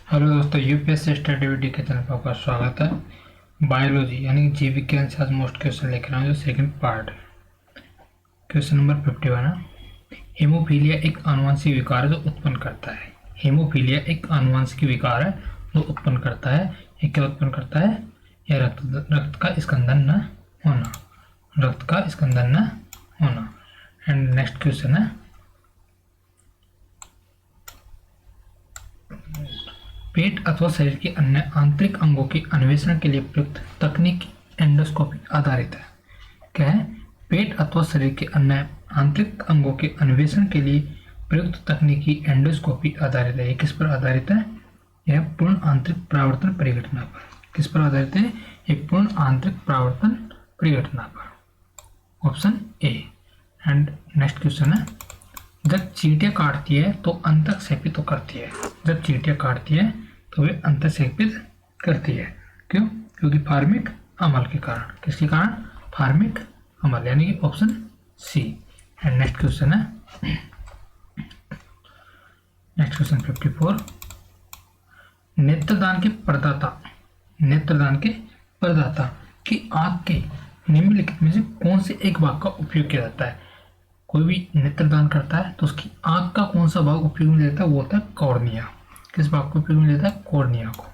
Hello दोस्तों, UPSC study video के channel पर आपका स्वागत है। बायोलॉजी यानी जीव विज्ञान से आज मोस्ट क्वेश्चन लेकर आए जो सेकंड पार्ट है। क्वेश्चन नंबर 51 है। हेमोफीलिया एक आनुवंशिक विकार है जो उत्पन्न करता है। हेमोफीलिया एक आनुवंशिक विकार है जो उत्पन्न करता है। ये क्या उत्पन्न करता है? यह रक्त का स्कंदन न होना, रक्त का स्कंदन न होना। एंड नेक्स्ट क्वेश्चन है, पेट अथवा शरीर के अन्य आंतरिक अंगों के अन्वेषण के लिए प्रयुक्त तकनीक एंडोस्कोपी आधारित है। क्या है? पेट अथवा शरीर के अन्य आंतरिक अंगों के अन्वेषण के लिए प्रयुक्त तकनीकी एंडोस्कोपी आधारित है। ये किस पर आधारित है? यह पूर्ण आंतरिक परावर्तन परिघटना पर। किस पर आधारित है? एक पूर्ण आंतरिक परावर्तन परिघटना पर। Option A. And next question है, जब चींटियां काटती है तो अंतःक्षेपित तो करती है। जब चींटियां काटती है तो वे अंतःक्षेपित करती है। क्यों? क्योंकि फार्मिक अमल के कारण। किसके कारण? फार्मिक अमल, यानी कि option C. And next question है, नेक्स्ट क्वेश्चन 54, नेत्रदान के प्रदाता, नेत्रदान के प्रदाता की आंख के निम्नलिखित में से कौन से एक भाग का उपयोग किया जाता है? कोई भी नेत्रदान करता है तो उसकी आंख का कौन सा भाग उपयोग में लेता है? वो होता है कॉर्निया। किस भाग को उपयोग में लेता है? कॉर्निया को।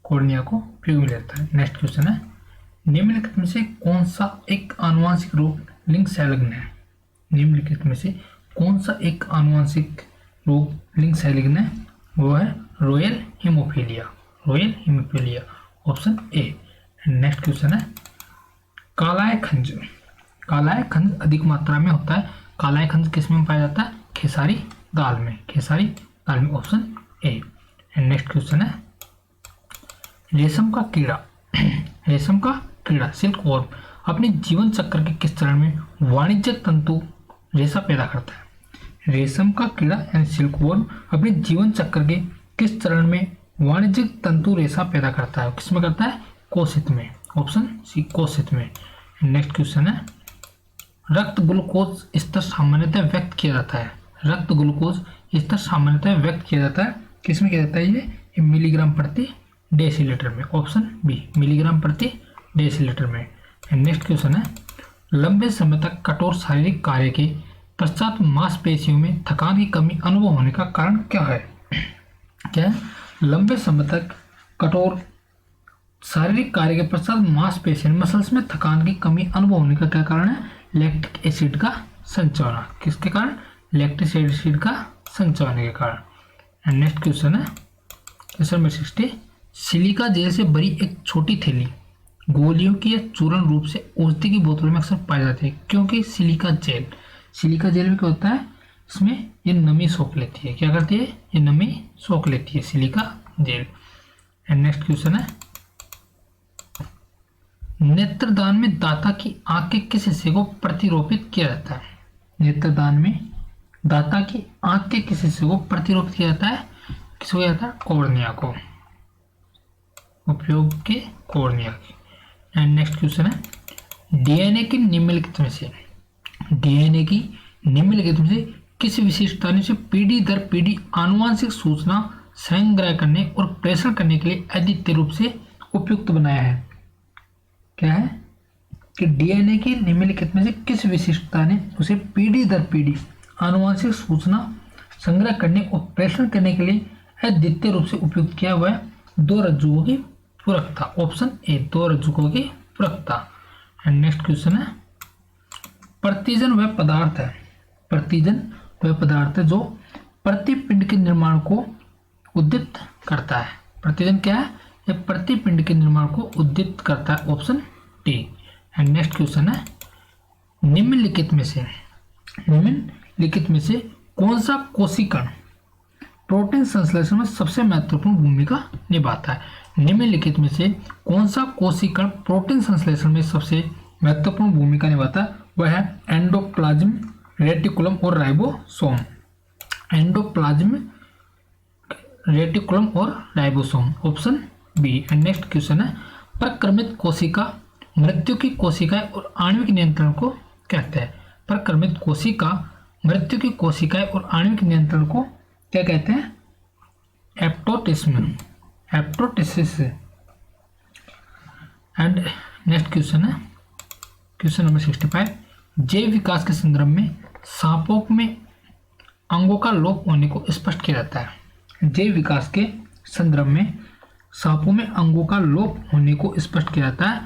कॉर्निया को उपयोग में लेता है। नेक्स्ट क्वेश्चन है, निम्नलिखित में से कौन सा एक आनुवंशिक रोग लिंग संलग्न है? निम्नलिखित में से कौन सा एक आनुवंशिक रोग लिंग संलग्न है? वो है royal haemophilia. Royal haemophilia, option A. Next question है, कालाय खंज, कालाय खंज अधिक मात्रा में होता है। कालाय खंज किस में पाया जाता है? खेसारी दाल में। खेसारी दाल में, option A. And next question है, रेशम का कीड़ा, रेशम का कीड़ा सिल्क वॉर्म अपने जीवन चक्र के किस चरण में वाणिज्यिक तंतु रेशा पैदा करता है? रेशम का कीड़ा यानी सिल्क वॉर्म अपने जीवन चक्र के किस चरण में वाणिज्यिक तंतु रेशा पैदा करता है? किसमें करता है? कोशित में, ऑप्शन सी, कोशित में। नेक्स्ट क्वेश्चन है, रक्त ग्लूकोज स्तर सामान्यतः व्यक्त किया जाता है। रक्त ग्लूकोज स्तर सामान्यतः व्यक्त किया जाता है किसमें किया जाता है? ये मिलीग्राम प्रति डेसीलीटर में, ऑप्शन बी, मिलीग्राम प्रति डेसीलीटर में। नेक्स्ट क्वेश्चन है, लंबे समय तक कठोर शारीरिक कार्य के पश्चात मांसपेशियों में थकान की कमी अनुभव होने का कारण क्या है? क्या है? लंबे समय तक कठोर शारीरिक कार्य के पश्चात मांसपेशियों मसल्स में थकान की कमी अनुभव होने का क्या कारण है? लैक्टिक एसिड का संचय होना। किसके कारण? लैक्टिक एसिड का संचय होने के कारण। एंड नेक्स्ट क्वेश्चन है, क्वेश्चन नंबर 60, सिलिका जेल से भरी एक छोटी थैली गोलियों की या चूर्ण रूप से औषधि की बोतलों में अक्सर पाई जाती है। क्योंकि सिलिका जेल, सिलिका जेल में क्या होता है? इसमें ये नमी सोख लेती है। क्या करती है? ये नमी सोख लेती है, silica gel. And next question है, नेत्रदान में दाता की आंख के किस हिस्से को प्रतिरोपित किया जाता है? नेत्रदान में दाता की आंख के किस हिस्से को प्रतिरोपित किया जाता है? किसको किया जाता है? कॉर्निया को, उपयोग के कॉर्निया की। एंड नेक्स्ट क्वेश्चन है, डीएनए की निम्नलिखित में से, डीएनए की निम्नलिखित में से किस विशिष्टता ने पीढ़ी दर पीढ़ी आनुवंशिक सूचना संग्रह करने और प्रेषण करने के लिए अद्वितीय रूप से उपयुक्त बनाया है? क्या है कि डीएनए की निम्नलिखित में से किस विशिष्टता ने उसे पीढ़ी दर पीढ़ी आनुवंशिक सूचना संग्रह करने और प्रेषण करने के लिए अद्वितीय रूप से उपयुक्त किया हुआ है? दो रज्जुओं की पूरकता, ऑप्शन ए, दो रज्जुओं की पूरकता। एंड नेक्स्ट क्वेश्चन है, प्रतिजन वह पदार्थ है, प्रतिजन वह पदार्थ है जो प्रतिपिंड के निर्माण को उद्दीपित करता है। प्रतिजन क्या है? यह प्रतिपिंड के निर्माण को उद्दीपित करता है, option D. And next question है, निम्नलिखित में से कौन सा कोशिकण प्रोटीन संश्लेषण में सबसे महत्वपूर्ण भूमिका निभाता है? निम्नलिखित में से कौन सा कोशिकण प्रोटीन संश्लेषण में सबसे महत्वपूर्ण भूमिका निभाता है? वह है एंडोप्लाज्म, रेटिकुलम और राइबोसोम। एंडोप्लाज्म, रेटिकुलम और ribosome, option B. And next question है, प्रक्रमित कोशिका मृत्यु की कोशिकाएं और आणविक नियंत्रण को कहते हैं? प्रक्रमित कोशिका मृत्यु की कोशिकाएं और आणविक नियंत्रण को क्या कहते हैं? एप्टोटिसिस। एंड नेक्स्ट क्वेश्चन है क्वेश्चन नंबर 65। जैव विकास के संदर्भ में सांपों में अंगों का लोप होने को स्पष्ट किया जाता है। जैव विकास के संदर्भ में सांपों में अंगों का लोप होने को स्पष्ट किया जाता है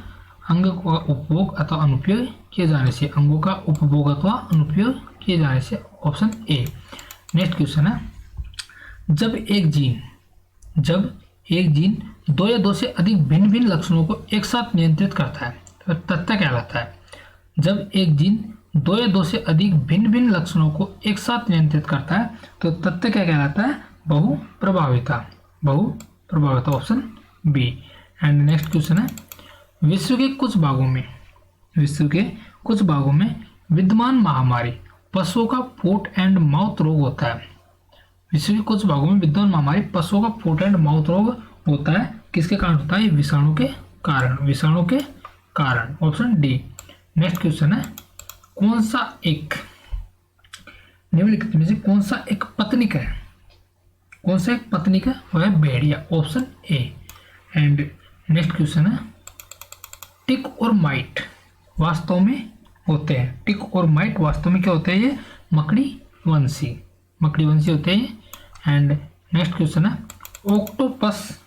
अंग का उपभोग अथवा अनुपयोग किए जाने से। अंगों का उपभोग अथवा अनुपयोग किए जाने से, ऑप्शन ए। नेक्स्ट क्वेश्चन है जब एक जीन दो या दो से अधिक भिन्न भिन्न लक्षणों को एक साथ नियंत्रित करता है तो तथ्य कहलाता है। जब एक जीन दो या दो से अधिक भिन्न भिन्न लक्षणों को एक साथ नियंत्रित करता है तो तथ्य क्या कहलाता है? बहुप्रभाविता, option B. And next question है विश्व के कुछ भागों में विद्यमान महामारी पशुओं का फुट एंड माउथ रोग होता है। विश्व के कुछ भागों में विद्यमान महामारी पशुओं का फुट एंड माउथ रोग होता है। किसके कारण होता है? विषाणु के कारण, ऑप्शन डी। नेक्स्ट क्वेश्चन है कौन सा एक निम्नलिखित में से कौन सा एक पत्नीक है? वह है भेड़िया, option A. And next question है टिक और माइट वास्तव में होते हैं। टिक और माइट वास्तव में क्या होते हैं? ये मकड़ी वंशी होते हैं। एंड नेक्स्ट क्वेश्चन है ऑक्टोपस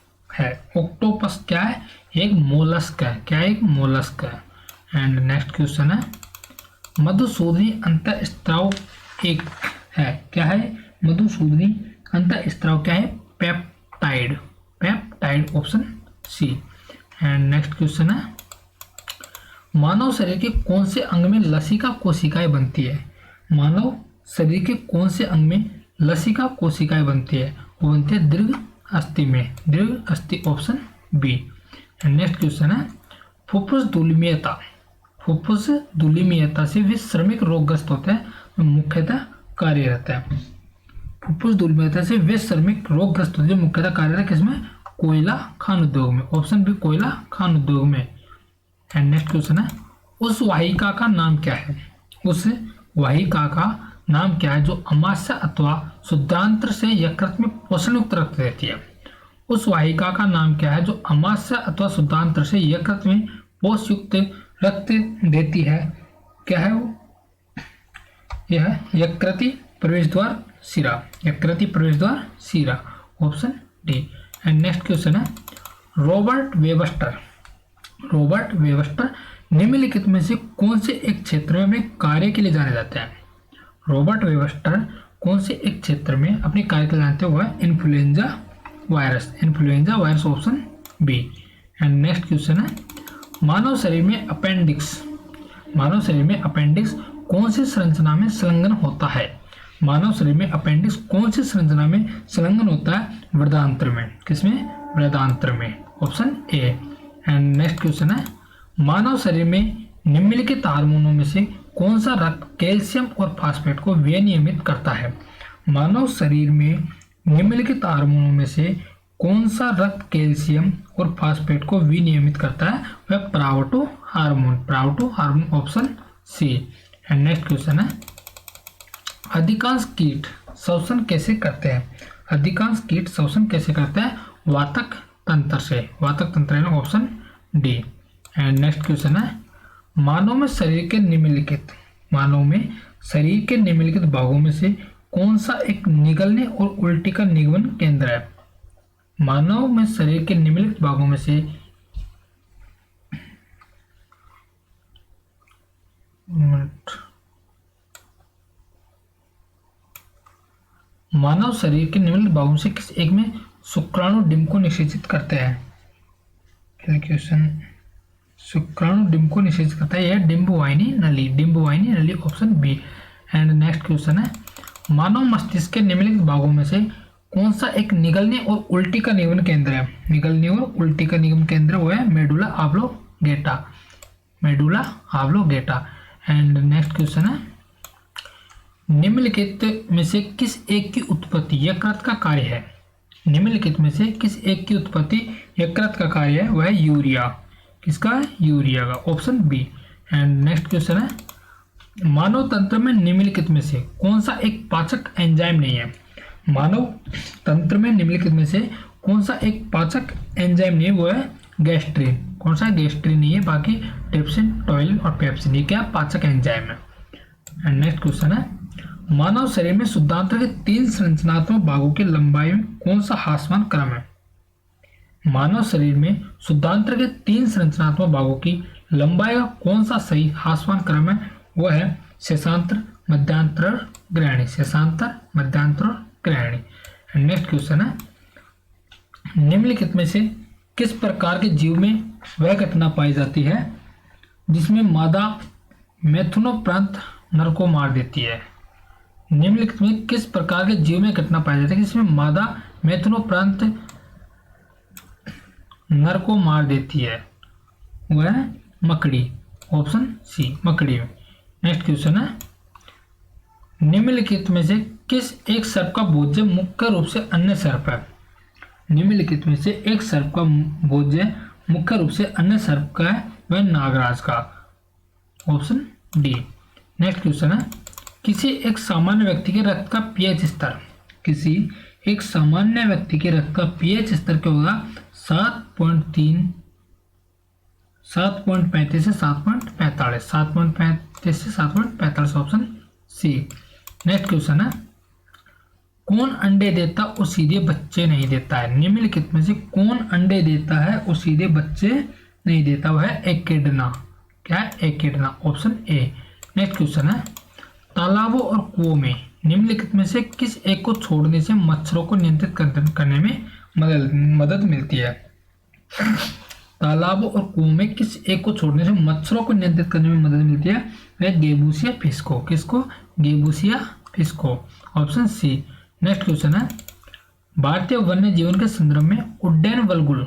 क्या है? एक मोलस्क है। एंड नेक्स्ट क्वेश्चन है मधुसूदनी अंतःस्राव एक है, क्या है? मधुसूदनी अंतःस्राव क्या है? Peptide, option C. And next question है मानव शरीर के कौन से अंग में लसिका कोशिकाएं बनती है? मानव शरीर के कौन से अंग में लसिका कोशिकाएं बनती है? वो बनती है दीर्घ अस्थि, option B. And next question है फुफ्फुस धूलिमीयता से वे श्रमिक रोगग्रस्त होते हैं, मुख्यतः कार्यरत है। फुफ्फुस धूलिमीयता से वे श्रमिक रोगग्रस्त होते हैं, मुख्यतः कार्यरत किसमें? कोयला खान उद्योग में, ऑप्शन बी, कोयला खान उद्योग में। एंड नेक्स्ट क्वेश्चन है उस वाहिका का नाम क्या है? जो अमाशय अथवा शुद्धांत्र से यकृत में पोषण युक्त रक्त देती है। उस वाहिका का नाम क्या है जो अमाशय अथवा शुद्धांत्र से यकृत में पोषण युक्त रक्त देती है? क्या है वो? यह है यकृति प्रवेश द्वार शिरा, option D. And next question है रॉबर्ट वेबस्टर निम्नलिखित में से कौन से एक क्षेत्र में कार्य के लिए जाने जाते हैं? रॉबर्ट वेबस्टर कौन से एक क्षेत्र में अपने कार्य के लिए जानते हुए influenza virus, option B. And next question है मानव शरीर में अपेंडिक्स कौन सी संरचना में संलग्न होता है? मानव शरीर में अपेंडिक्स कौन सी संरचना में संलग्न होता है? वृद्धांत्र में। किसमें? वृद्धांत्र में, option A. And next question है मानव शरीर में निम्नलिखित हार्मोनों में से कौन सा रक्त कैल्शियम और फास्फेट को विनियमित करता है? मानव शरीर में निम्नलिखित हार्मोनों में से कौन सा रक्त कैल्शियम और फास्फेट को विनियमित करता है? वह प्रावटो hormone, option C. And next question है अधिकांश कीट श्वसन कैसे करते हैं? वातक तंत्र, option D. And next question है मानव में शरीर के निम्नलिखित भागों में से कौन सा एक निगलने और उल्टी का निगमन केंद्र है? मानव में शरीर के निम्नलिखित भागों में से किस एक में शुक्राणु डिंब को निषेचित करते हैं? शुक्राणु डिंब को निषेचित करता है यह डिंब वाहिनी नली, option B. And next question है मानव मस्तिष्क के निम्नलिखित भागों में से कौन सा एक निगलने और उल्टी का निगमन केंद्र है? वो है मेडुला ऑब्लोगेटा। एंड नेक्स्ट क्वेश्चन है निम्नलिखित में से किस एक की उत्पत्ति यकृत का कार्य है? यकृत का कार्य है, वह है यूरिया। किसका? यूरिया का, option B. And next question है मानव तंत्र में निम्नलिखित में से कौन सा एक पाचक एंजाइम नहीं है? मानव तंत्र में निम्नलिखित में से कौन सा एक पाचक एंजाइम नहीं है, वो है गैस्ट्रिन। कौन सा? गैस्ट्रिन नहीं है, बाकी ट्रिप्सिन, टॉयलिन और पेप्सिन, ये क्या पाचक एंजाइम है। एंड नेक्स्ट क्वेश्चन है, मानव शरीर में शुद्धांत्र के 3 संरचनात्मक भागों की लंबाई में कौन सा ह्रासमान क्रम है? मानव शरीर में शुद्धांत्र के 3 संरचनात्मक भागों की लंबाई का कौन सा सही ह्रासमान क्रम है? वह है शेषांतर, मध्यांतर और ग्रहणी। शेषांतर, मध्यांतर और ग्रहणी। नेक्स्ट क्वेश्चन है, निम्नलिखित में से किस प्रकार के जीव में वह घटना पाई जाती है जिसमें मादा मैथुनोप्रांत नर को मार देती है? निम्नलिखित में किस प्रकार के जीव में घटना पाई जाती है जिसमें मादा मैथुनोप्रांत नर को मार देती है? वह है मकड़ी। ऑप्शन सी, मकड़ी। नेक्स्ट क्वेश्चन है, निम्नलिखित में से किस एक सर्प का भोज्य मुख्य रूप से अन्य सर्प है? निम्नलिखित में से एक सर्प का भोज्य मुख्य रूप से अन्य सर्प का है, वह नागराज का। Option D. नेक्स्ट क्वेश्चन है, किसी एक सामान्य व्यक्ति के रक्त का पीएच स्तर, किसी एक सामान्य व्यक्ति के रक्त का पीएच स्तर क्या होगा? 7.35 से 7.45, 7.35 से 7.45। Option C. नेक्स्ट क्वेश्चन है, कौन अंडे देता और सीधे बच्चे नहीं देता है? निम्नलिखित में से कौन अंडे देता है और सीधे बच्चे नहीं देता? वह है एकिडना। क्या है? एकिडना। Option A. नेक्स्ट क्वेश्चन है, तालाबों और कुओं में निम्नलिखित में से किस एक को छोड़ने से मच्छरों को नियंत्रित करने में मदद मिलती है? तालाबों और कुओं में किस एक को छोड़ने से मच्छरों को नियंत्रित करने में मदद मिलती है? वह गेबूसिया फिस्को। किसको? गेबूसिया फिस्को। Option C. नेक्स्ट क्वेश्चन है, भारतीय वन्य जीवन के संदर्भ में उड्डयन वल्गुल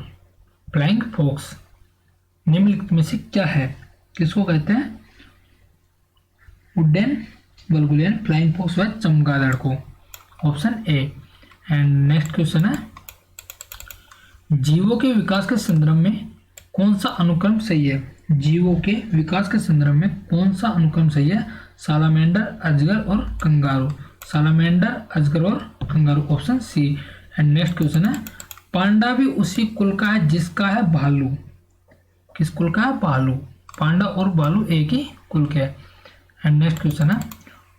फ्लाइंग फॉक्स निम्नलिखित में से क्या है? किसको कहते हैं? उड्डयन वल्गुल यानी फ्लाइंग फॉक्स व चमगादड़ को। Option A. And next question है, जीवों के विकास के संदर्भ में कौन सा अनुक्रम सही है? जीवों के विकास के संदर्भ में कौन सा अनुक्रम सही है? सालामेंडर, अजगर और कंगारू। सालामेंडर, अजगर और kangaroo. Option C. And next question है, पांडा भी उसी कुल का है जिसका है भालू। किस कुल का है? भालू। पांडा और भालू एक ही कुल के हैं। एंड नेक्स्ट क्वेश्चन है,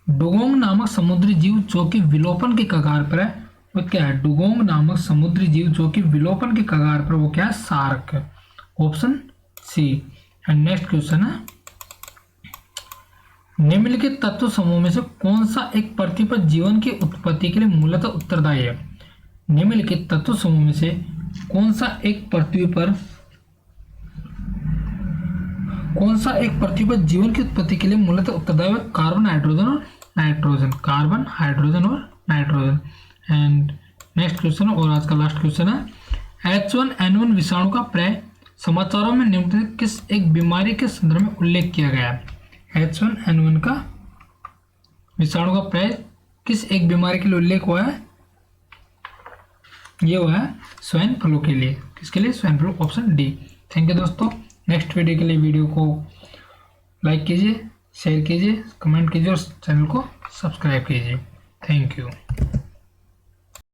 डुगोंग नामक समुद्री जीव जो कि विलोपन की कगार पर है, वो क्या है? डुगोंग नामक समुद्री जीव जो कि विलोपन की कगार पर, वो क्या है? Shark. Option C. And next question है, निम्नलिखित तत्व समूह में से कौन सा एक पृथ्वी पर जीवन की उत्पत्ति के लिए मूलतः उत्तरदायी है? निम्नलिखित तत्व समूह में से कौन सा एक पृथ्वी पर जीवन की उत्पत्ति के लिए मूलतः उत्तरदायी है? कार्बन, हाइड्रोजन और नाइट्रोजन। कार्बन, हाइड्रोजन और नाइट्रोजन। एंड नेक्स्ट क्वेश्चन और आज का लास्ट क्वेश्चन है, H1N1 विषाणु का प्राय समाचारों में निम्न किस एक बीमारी के संदर्भ में उल्लेख किया गया है? H1N1 का विषाणु का प्राय किस एक बीमारी के लिए उल्लेख हुआ है? ये हुआ है स्वाइन फ्लू के लिए। किसके लिए? Swine flu. Option D. Thank you दोस्तों। नेक्स्ट वीडियो के लिए वीडियो को लाइक कीजिए, शेयर कीजिए, कमेंट कीजिए और चैनल को सब्सक्राइब कीजिए। Thank you.